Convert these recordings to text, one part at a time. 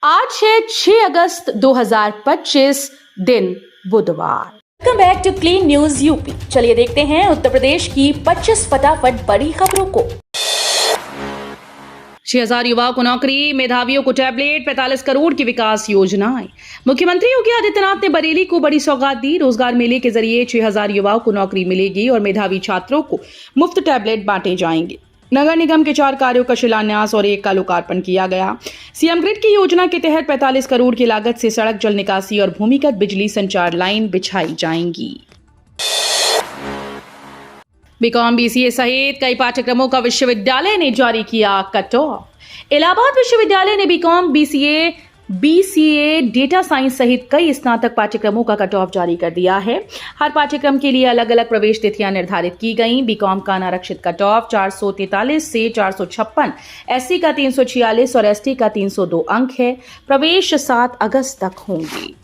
आज है 6 अगस्त 2025 दिन बुधवार। Welcome back to clean news UP. चलिए देखते हैं उत्तर प्रदेश की 25 फटाफट बड़ी खबरों को। 6,000 युवाओं को नौकरी, मेधावियों को टैबलेट, 45 करोड़ की विकास योजनाएं। मुख्यमंत्री योगी आदित्यनाथ ने बरेली को बड़ी सौगात दी। रोजगार मेले के जरिए 6,000 युवाओं को नौकरी मिलेगी और मेधावी छात्रों को मुफ्त टैबलेट बांटे जाएंगे। नगर निगम के 4 कार्यों का शिलान्यास और 1 का लोकार्पण किया गया। सीएम ग्रिड की योजना के तहत 45 करोड़ की लागत से सड़क, जल निकासी और भूमिगत बिजली संचार लाइन बिछाई जाएंगी। बीकॉम, बीसीए सहित कई पाठ्यक्रमों का विश्वविद्यालय ने जारी किया कट ऑफ। इलाहाबाद विश्वविद्यालय ने बीकॉम, बीसीए, डेटा साइंस सहित कई स्नातक पाठ्यक्रमों का कट ऑफ जारी कर दिया है। हर पाठ्यक्रम के लिए अलग अलग प्रवेश तिथियां निर्धारित की गई। बीकॉम का अनारक्षित कट ऑफ 443 से 456, एससी का 346 और एसटी का 302 अंक है। प्रवेश 7 अगस्त तक होंगे।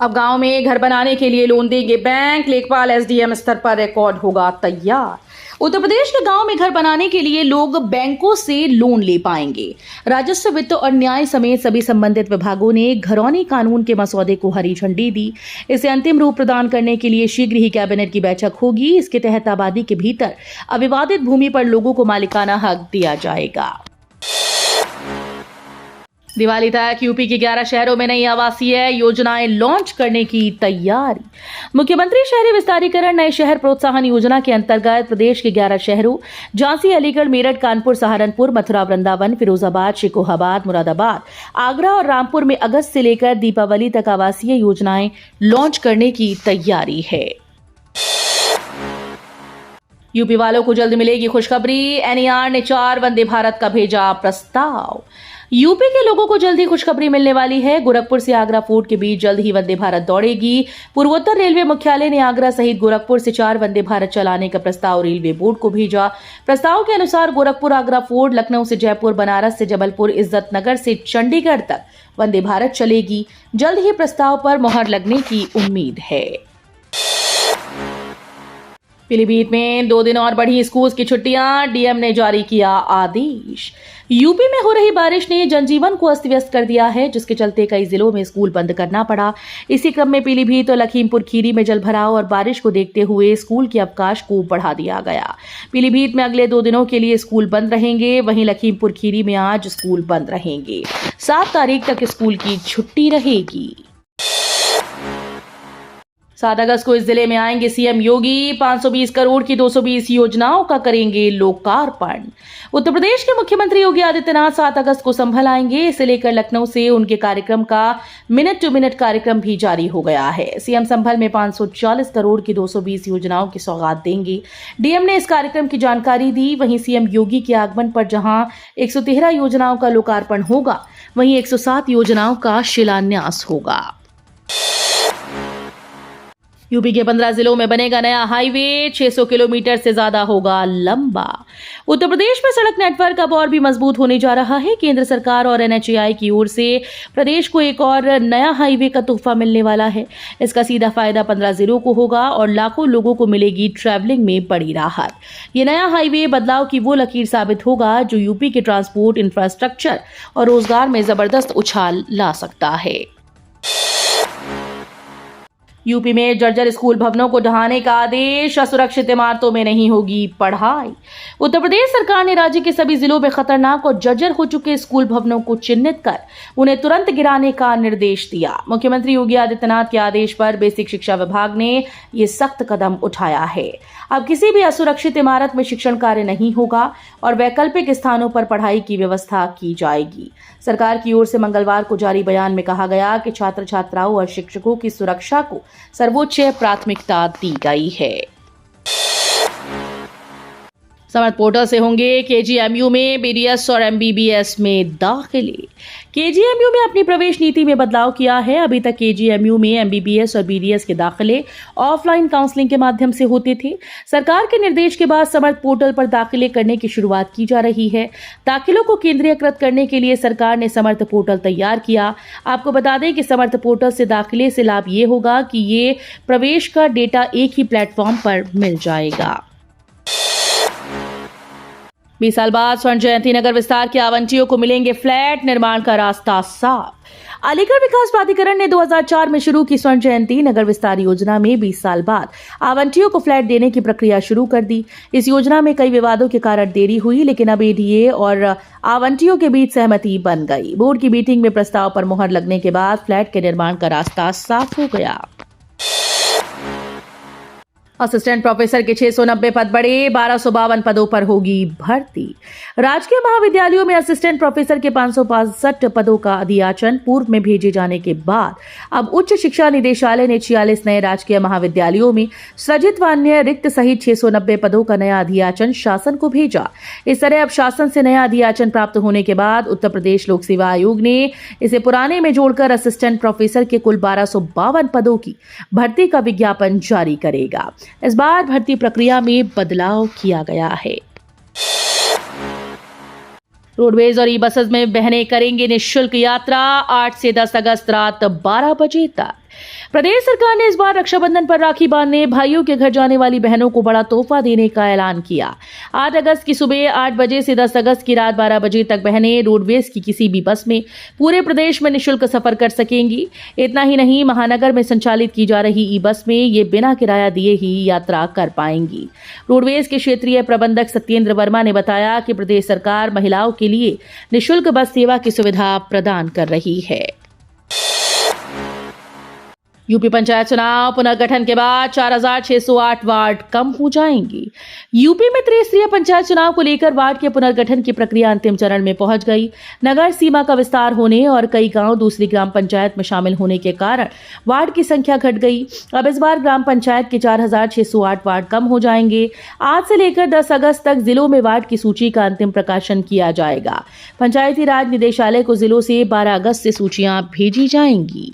अब गांव में घर बनाने के लिए लोन देंगे बैंक। लेखपाल एसडीएम स्तर पर रिकॉर्ड होगा तैयार। उत्तर प्रदेश के गांव में घर बनाने के लिए लोग बैंकों से लोन ले पाएंगे। राजस्व, वित्त और न्याय समेत सभी संबंधित विभागों ने घरौनी कानून के मसौदे को हरी झंडी दी। इसे अंतिम रूप प्रदान करने के लिए शीघ्र ही कैबिनेट की बैठक होगी। इसके तहत आबादी के भीतर अविवादित भूमि पर लोगों को मालिकाना हक दिया जाएगा। दिवाली तक यूपी के 11 शहरों में नई आवासीय योजनाएं लॉन्च करने की तैयारी। मुख्यमंत्री शहरी विस्तारीकरण नए शहर प्रोत्साहन योजना के अंतर्गत प्रदेश के 11 शहरों झांसी, अलीगढ़, मेरठ, कानपुर, सहारनपुर, मथुरा, वृंदावन, फिरोजाबाद, शिकोहाबाद, मुरादाबाद, आगरा और रामपुर में अगस्त से लेकर दीपावली तक आवासीय योजनाएं लॉन्च करने की तैयारी है। यूपी वालों को जल्द मिलेगी खुशखबरी। एनईआर ने 4 वंदे भारत का भेजा प्रस्ताव। यूपी के लोगों को जल्द ही खुशखबरी मिलने वाली है। गोरखपुर से आगरा फोर्ट के बीच जल्द ही वंदे भारत दौड़ेगी। पूर्वोत्तर रेलवे मुख्यालय ने आगरा सहित गोरखपुर से 4 वंदे भारत चलाने का प्रस्ताव रेलवे बोर्ड को भेजा। प्रस्ताव के अनुसार गोरखपुर आगरा फोर्ट, लखनऊ से जयपुर, बनारस से जबलपुर, इज्जतनगर से चंडीगढ़ तक वंदे भारत चलेगी। जल्द ही प्रस्ताव पर मुहर लगने की उम्मीद है। पीलीभीत में 2 दिन और बढ़ी स्कूल की छुट्टियां, डीएम ने जारी किया आदेश। यूपी में हो रही बारिश ने जनजीवन को अस्त व्यस्त कर दिया है, जिसके चलते कई जिलों में स्कूल बंद करना पड़ा। इसी क्रम में पीलीभीत और लखीमपुर खीरी में जलभराव और बारिश को देखते हुए स्कूल के अवकाश को बढ़ा दिया गया। पीलीभीत में अगले 2 दिनों के लिए स्कूल बंद रहेंगे। वहीं लखीमपुर खीरी में आज स्कूल बंद रहेंगे। 7 तारीख तक स्कूल की छुट्टी रहेगी। 7 अगस्त को इस जिले में आएंगे सीएम योगी। 520 करोड़ की 220 योजनाओं का करेंगे लोकार्पण। उत्तर प्रदेश के मुख्यमंत्री योगी आदित्यनाथ 7 अगस्त को संभल आएंगे। इसे लेकर लखनऊ से उनके कार्यक्रम का मिनट टू मिनट कार्यक्रम भी जारी हो गया है। सीएम संभल में 540 करोड़ की 220 योजनाओं की सौगात देंगे। डीएम ने इस कार्यक्रम की जानकारी दी। वहीं सीएम योगी के आगमन पर जहां 113 योजनाओं का लोकार्पण होगा, वहीं 107 योजनाओं का शिलान्यास होगा। यूपी के 15 जिलों में बनेगा नया हाईवे, 600 किलोमीटर से ज्यादा होगा लंबा। उत्तर प्रदेश में सड़क नेटवर्क अब और भी मजबूत होने जा रहा है। केंद्र सरकार और एनएचएआई की ओर से प्रदेश को एक और नया हाईवे का तोहफा मिलने वाला है। इसका सीधा फायदा 15 जिलों को होगा और लाखों लोगों को मिलेगी ट्रैवलिंग में बड़ी राहत। ये नया हाईवे बदलाव की वो लकीर साबित होगा जो यूपी के ट्रांसपोर्ट, इंफ्रास्ट्रक्चर और रोजगार में जबरदस्त उछाल ला सकता है। यूपी में जर्जर स्कूल भवनों को ढहाने का आदेश। असुरक्षित इमारतों में नहीं होगी पढ़ाई। उत्तर प्रदेश सरकार ने राज्य के सभी जिलों में खतरनाक और जर्जर हो चुके स्कूल भवनों को चिन्हित कर उन्हें तुरंत गिराने का निर्देश दिया। मुख्यमंत्री योगी आदित्यनाथ के आदेश पर बेसिक शिक्षा विभाग ने ये सख्त कदम उठाया है। अब किसी भी असुरक्षित इमारत में शिक्षण कार्य नहीं होगा और वैकल्पिक स्थानों पर पढ़ाई की व्यवस्था की जाएगी। सरकार की ओर से मंगलवार को जारी बयान में कहा गया कि छात्र छात्राओं और शिक्षकों की सुरक्षा को सर्वोच्च प्राथमिकता दी गई है। समर्थ पोर्टल से होंगे केजीएमयू में बीडीएस और एमबीबीएस में दाखिले। केजीएमयू में अपनी प्रवेश नीति में बदलाव किया है। अभी तक केजीएमयू में एमबीबीएस और बीडीएस के दाखिले ऑफलाइन काउंसलिंग के माध्यम से होते थे। सरकार के निर्देश के बाद समर्थ पोर्टल पर दाखिले करने की शुरुआत की जा रही है। दाखिलों को केंद्रीयकृत करने के लिए सरकार ने समर्थ पोर्टल तैयार किया। आपको बता दें कि समर्थ पोर्टल से दाखिले से लाभ ये होगा कि ये प्रवेश का डेटा एक ही प्लेटफॉर्म पर मिल जाएगा। 20 साल बाद स्वर्ण जयंती नगर विस्तार के आवंटियों को मिलेंगे फ्लैट, निर्माण का रास्ता साफ। अलीगढ़ विकास प्राधिकरण ने 2004 में शुरू की स्वर्ण जयंती नगर विस्तार योजना में 20 साल बाद आवंटियों को फ्लैट देने की प्रक्रिया शुरू कर दी। इस योजना में कई विवादों के कारण देरी हुई, लेकिन अब एडीए और आवंटियों के बीच सहमति बन गई। बोर्ड की मीटिंग में प्रस्ताव पर मुहर लगने के बाद फ्लैट के निर्माण का रास्ता साफ हो गया। असिस्टेंट प्रोफेसर के 690 पद बढ़े, 1252 पदों पर होगी भर्ती। राजकीय महाविद्यालयों में असिस्टेंट प्रोफेसर के 565 पदों का अधियाचन पूर्व में भेजे जाने के बाद अब उच्च शिक्षा निदेशालय ने 46 नए राजकीय महाविद्यालयों में सृजित व अन्य रिक्त सहित 690 पदों का नया अधियाचन शासन को भेजा। इस तरह अब शासन से नया अधियाचन प्राप्त होने के बाद उत्तर प्रदेश लोक सेवा आयोग ने इसे पुराने में जोड़कर असिस्टेंट प्रोफेसर के कुल 1252 पदों की भर्ती का विज्ञापन जारी करेगा। इस बार भर्ती प्रक्रिया में बदलाव किया गया है। रोडवेज और ई बसेस में बहनें करेंगे निःशुल्क यात्रा 8 से 10 अगस्त रात 12 बजे तक। प्रदेश सरकार ने इस बार रक्षाबंधन पर राखी बांधने भाइयों के घर जाने वाली बहनों को बड़ा तोहफा देने का ऐलान किया। 8 अगस्त की सुबह 8 बजे से 10 अगस्त की रात 12 बजे तक बहनें रोडवेज की किसी भी बस में पूरे प्रदेश में निःशुल्क सफर कर सकेंगी। इतना ही नहीं, महानगर में संचालित की जा रही ई बस में ये बिना किराया दिए ही यात्रा कर पाएंगी। रोडवेज के क्षेत्रीय प्रबंधक सत्येंद्र वर्मा ने बताया कि प्रदेश सरकार महिलाओं के लिए निःशुल्क बस सेवा की सुविधा प्रदान कर रही है। यूपी पंचायत चुनाव पुनर्गठन के बाद 4608 वार्ड कम हो जाएंगी। यूपी में त्रिस्तरीय पंचायत चुनाव को लेकर वार्ड के पुनर्गठन की प्रक्रिया अंतिम चरण में पहुंच गई। नगर सीमा का विस्तार होने और कई गांव दूसरी ग्राम पंचायत में शामिल होने के कारण वार्ड की संख्या घट गई। अब इस बार ग्राम पंचायत के 4608 वार्ड कम हो जाएंगे। आज से लेकर 10 अगस्त तक जिलों में वार्ड की सूची का अंतिम प्रकाशन किया जाएगा। पंचायती राज निदेशालय को जिलों से 12 अगस्त से सूचियां भेजी जाएंगी।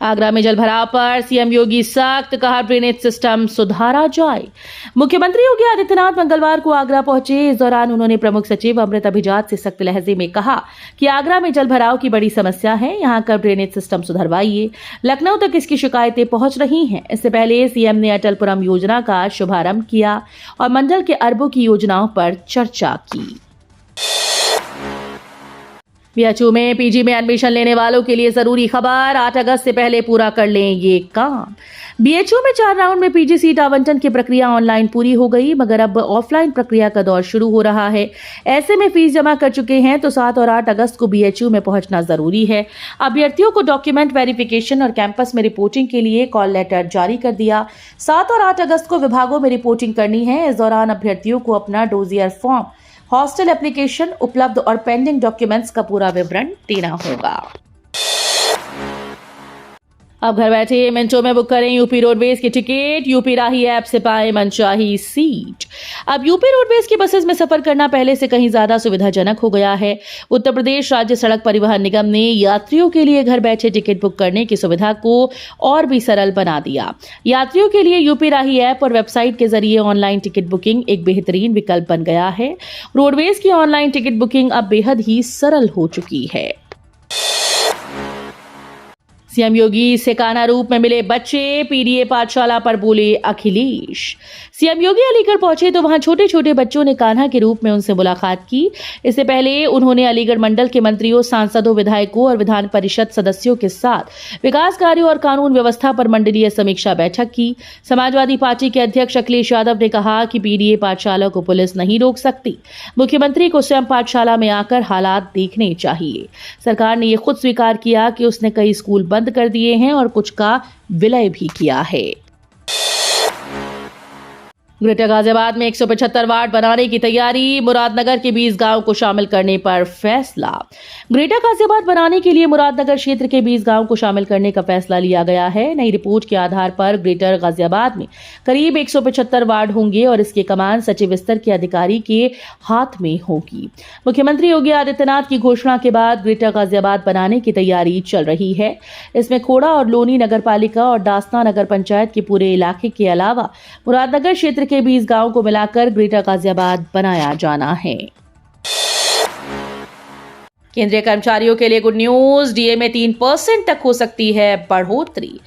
आगरा में जलभराव पर सीएम योगी सख्त, कहा ड्रेनेज सिस्टम सुधारा जाए। मुख्यमंत्री योगी आदित्यनाथ मंगलवार को आगरा पहुंचे। इस दौरान उन्होंने प्रमुख सचिव अमृत अभिजात से सख्त लहजे में कहा कि आगरा में जलभराव की बड़ी समस्या है, यहां का ड्रेनेज सिस्टम सुधरवाइए। लखनऊ तक इसकी शिकायतें पहुंच रही हैं। इससे पहले सीएम ने अटलपुरम योजना का शुभारंभ किया और मंडल के अरबों की योजनाओं पर चर्चा की। बीएचयू में पीजी में एडमिशन लेने वालों के लिए जरूरी खबर, 8 अगस्त से पहले पूरा कर लें ये काम। बीएचयू में 4 राउंड में पीजी सीट आवंटन की प्रक्रिया ऑनलाइन पूरी हो गई, मगर अब ऑफलाइन प्रक्रिया का दौर शुरू हो रहा है। ऐसे में फीस जमा कर चुके हैं तो 7 और 8 अगस्त को बीएचयू में पहुंचना जरूरी है। अभ्यर्थियों को डॉक्यूमेंट वेरिफिकेशन और कैंपस में रिपोर्टिंग के लिए कॉल लेटर जारी कर दिया। 7 और 8 अगस्त को विभागों में रिपोर्टिंग करनी है। इस दौरान अभ्यर्थियों को अपना डोजियर फॉर्म, हॉस्टल एप्लीकेशन, उपलब्ध और पेंडिंग डॉक्यूमेंट्स का पूरा विवरण देना होगा। अब घर बैठे मिनटों में बुक करें यूपी रोडवेज की टिकट। यूपी राही ऐप से पाएं मनचाही सीट। अब यूपी रोडवेज की बसेस में सफर करना पहले से कहीं ज्यादा सुविधाजनक हो गया है। उत्तर प्रदेश राज्य सड़क परिवहन निगम ने यात्रियों के लिए घर बैठे टिकट बुक करने की सुविधा को और भी सरल बना दिया। यात्रियों के लिए यूपी राही ऐप और वेबसाइट के जरिए ऑनलाइन टिकट बुकिंग एक बेहतरीन विकल्प बन गया है। रोडवेज की ऑनलाइन टिकट बुकिंग अब बेहद ही सरल हो चुकी है। सीएम योगी से कान्हा रूप में मिले बच्चे, पीडीए पाठशाला पर बोले अखिलेश। सीएम योगी अलीगढ़ पहुंचे तो वहां छोटे छोटे बच्चों ने कान्हा के रूप में उनसे मुलाकात की। इससे पहले उन्होंने अलीगढ़ मंडल के मंत्रियों, सांसदों, विधायकों और विधान परिषद सदस्यों के साथ विकास कार्यों और कानून व्यवस्था पर मंडलीय समीक्षा बैठक की। समाजवादी पार्टी के अध्यक्ष अखिलेश यादव ने कहा कि पीडीए पाठशाला को पुलिस नहीं रोक सकती। मुख्यमंत्री को स्वयं पाठशाला में आकर हालात देखने चाहिए। सरकार ने यह खुद स्वीकार किया कि उसने कई स्कूल बंद कर दिए हैं और कुछ का विलय भी किया है। ग्रेटर गाजियाबाद में 175 वार्ड बनाने की तैयारी, मुरादनगर के 20 गांव को शामिल करने पर फैसला। ग्रेटर गाजियाबाद बनाने के लिए मुरादनगर क्षेत्र के 20 गांव को शामिल करने का फैसला लिया गया है। नई रिपोर्ट के आधार पर ग्रेटर गाजियाबाद में करीब 175 वार्ड होंगे और इसकी कमान सचिव स्तर के अधिकारी के हाथ में होगी। मुख्यमंत्री योगी आदित्यनाथ की घोषणा के बाद ग्रेटर गाजियाबाद बनाने की तैयारी चल रही है। इसमें खोड़ा और लोनी नगर पालिका और दासना नगर पंचायत के पूरे इलाके के अलावा मुरादनगर क्षेत्र के 20 गांवों को मिलाकर ग्रेटर गाजियाबाद बनाया जाना है। केंद्रीय कर्मचारियों के लिए गुड न्यूज, डीए में 3% तक हो सकती है बढ़ोतरी।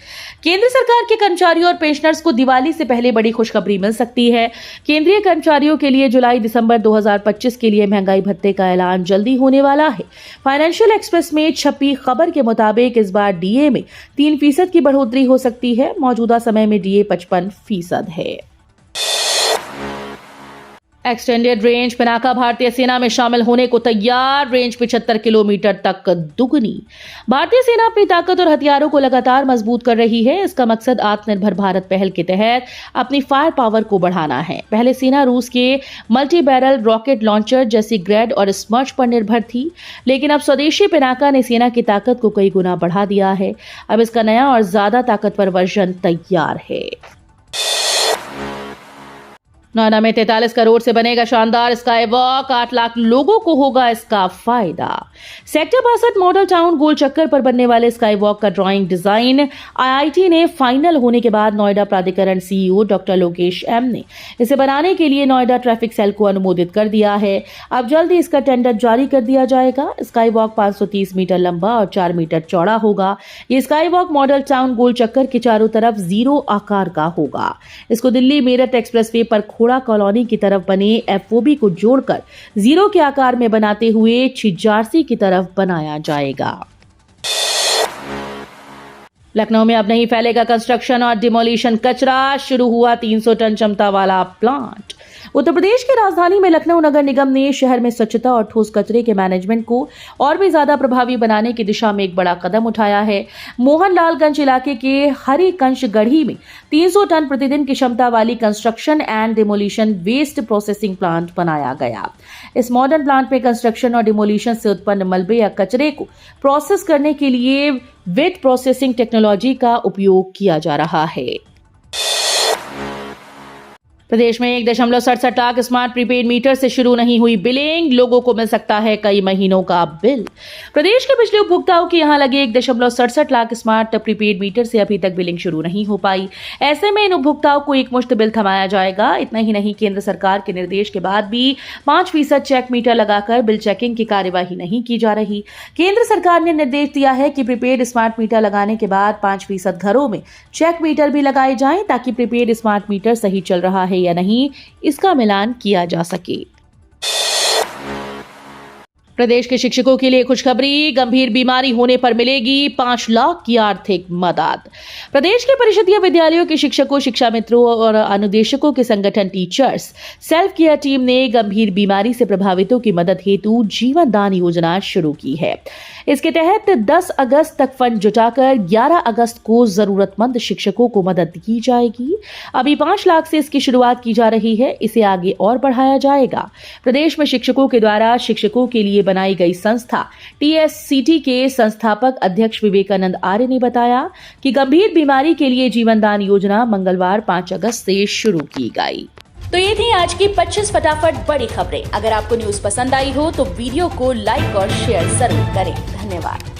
केंद्र सरकार के कर्मचारियों और पेंशनर्स को दिवाली से पहले बड़ी खुशखबरी मिल सकती है। केंद्रीय कर्मचारियों के लिए जुलाई-दिसंबर 2025 के लिए महंगाई भत्ते का ऐलान जल्दी होने वाला है। फाइनेंशियल एक्सप्रेस में छपी खबर के मुताबिक इस बार डीए में 3% की बढ़ोतरी हो सकती है। मौजूदा समय में डीए 55% है। एक्सटेंडेड रेंज पिनाका भारतीय सेना में शामिल होने को तैयार, रेंज 75 किलोमीटर तक दुगनी। भारतीय सेना अपनी ताकत और हथियारों को लगातार मजबूत कर रही है। इसका मकसद आत्मनिर्भर भारत पहल के तहत अपनी फायर पावर को बढ़ाना है। पहले सेना रूस के मल्टी बैरल रॉकेट लॉन्चर जैसी ग्रेड और स्मर्च पर निर्भर थी, लेकिन अब स्वदेशी पिनाका ने सेना की ताकत को कई गुना बढ़ा दिया है। अब इसका नया और ज्यादा ताकतवर वर्जन तैयार है। नोएडा में 43 करोड़ से बनेगा शानदार स्काई वॉक, 8 लाख लोगों को होगा इसका फायदा। सेक्टर 62 मॉडल टाउन गोल चक्कर पर बनने वाले स्काई वॉक का ड्राइंग डिजाइन आईआईटी ने फाइनल होने के बाद नोएडा प्राधिकरण सीईओ डॉक्टर लोकेश एम ने इसे बनाने के लिए नोएडा ट्रैफिक सेल को अनुमोदित कर दिया है। अब जल्द ही इसका टेंडर जारी कर दिया जाएगा। स्काई वॉक 530 मीटर लंबा और 4 मीटर चौड़ा होगा। ये स्काई वॉक मॉडल टाउन गोल चक्कर के चारों तरफ जीरो आकार का होगा। इसको दिल्ली मेरठ एक्सप्रेसवे पर खोड़ा कॉलोनी की तरफ बने एफओबी को जोड़कर जीरो के आकार में बनाते हुए छिजारसी की तरफ बनाया जाएगा। लखनऊ में अब नहीं फैलेगा कंस्ट्रक्शन और डिमोलिशन कचरा, शुरू हुआ 300 टन क्षमता वाला प्लांट। उत्तर प्रदेश की राजधानी में लखनऊ नगर निगम ने शहर में स्वच्छता और ठोस कचरे के मैनेजमेंट को और भी ज्यादा प्रभावी बनाने की दिशा में एक बड़ा कदम उठाया है। मोहनलालगंज इलाके के हरिकंश गढ़ी में 300 टन प्रतिदिन की क्षमता वाली construction and demolition waste processing plant बनाया गया। इस मॉडर्न प्लांट में कंस्ट्रक्शन और डिमोलिशन से उत्पन्न मलबे या कचरे को प्रोसेस करने के लिए वेट प्रोसेसिंग टेक्नोलॉजी का उपयोग किया जा रहा है। प्रदेश में 1.67 लाख स्मार्ट प्रीपेड मीटर से शुरू नहीं हुई बिलिंग, लोगों को मिल सकता है कई महीनों का बिल। प्रदेश के बिजली उपभोक्ताओं के यहां लगे 1.67 लाख स्मार्ट प्रीपेड मीटर से अभी तक बिलिंग शुरू नहीं हो पाई। ऐसे में इन उपभोक्ताओं को एक मुश्त बिल थमाया जाएगा। इतना ही नहीं, केंद्र सरकार के निर्देश के बाद भी 5% चेक मीटर लगाकर बिल चेकिंग की कार्यवाही नहीं की जा रही। केंद्र सरकार ने निर्देश दिया है कि प्रीपेड स्मार्ट मीटर लगाने के बाद 5% घरों में चेक मीटर भी लगाए जाएं, ताकि प्रीपेड स्मार्ट मीटर सही चल रहा है या नहीं इसका मिलान किया जा सके। प्रदेश के शिक्षकों के लिए खुशखबरी, गंभीर बीमारी होने पर मिलेगी 5 लाख की आर्थिक मदद। प्रदेश के परिषदीय विद्यालयों के शिक्षकों, शिक्षा मित्रों और अनुदेशकों के संगठन टीचर्स सेल्फ केयर टीम ने गंभीर बीमारी से प्रभावितों की मदद हेतु जीवन दान योजना शुरू की है। इसके तहत 10 अगस्त तक फंड जुटाकर 11 अगस्त को जरूरतमंद शिक्षकों को मदद की जाएगी। अभी 5 लाख से इसकी शुरुआत की जा रही है, इसे आगे और बढ़ाया जाएगा। प्रदेश में शिक्षकों के द्वारा शिक्षकों के लिए बनाई गई संस्था टीएससीटी के संस्थापक अध्यक्ष विवेकानंद आर्य ने बताया कि गंभीर बीमारी के लिए जीवन दान योजना मंगलवार 5 अगस्त से शुरू की गई। तो ये थी आज की 25 फटाफट बड़ी खबरें। अगर आपको न्यूज पसंद आई हो तो वीडियो को लाइक और शेयर जरूर करें। धन्यवाद।